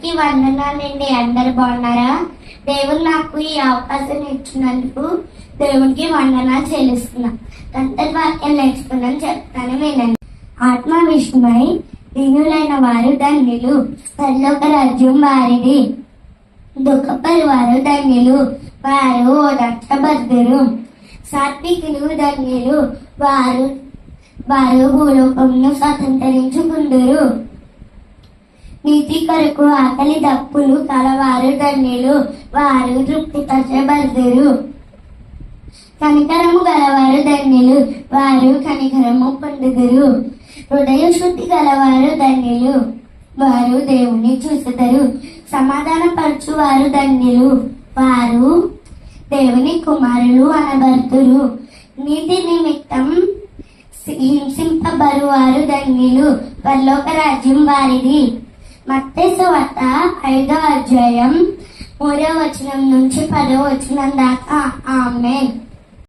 దేవునికి వందనాలండి. అందరు బాగున్నారా? దేవుడు నాకు ఈ అవకాశం ఇచ్చినందుకు దేవునికి వందనాలు చెల్లిస్తున్నా. గంటల వాక్యం నేర్చుకున్నాను, చెప్తాను వినండి. ఆత్మ విషయమై దీనులైన వారు ధన్యులు, పరలోక రాజ్యం వారిది. దుఃఖపరి వారు ధన్యులు, వారు ఓదార్చబద్దురు. సాత్వికులు ధన్యులు, వారు భూలోకమును స్వతంత్రించుకుందురు. నీతి కొరకు ఆకలి దప్పులు కలవారు ధన్యులు, వారు తృప్తిపరచబద్దురు. కనికరము గలవారు ధన్యులు, వారు కనికరము పొందుదురు. హృదయ శుద్ధి గలవారు ధన్యులు, వారు దేవుని చూసుతారు. సమాధానపరచు వారు ధన్యులు, వారు దేవుని కుమారులు అనబడుతురు. నీతి నిమిత్తం హింసింపబరు వారు ధన్యులు, పరలోక రాజ్యం వారిది. మత్తయి సువార్త 5వ అధ్యాయం 3వ వచనం నుంచి 10వ వచనం దాకా. ఆమేన్.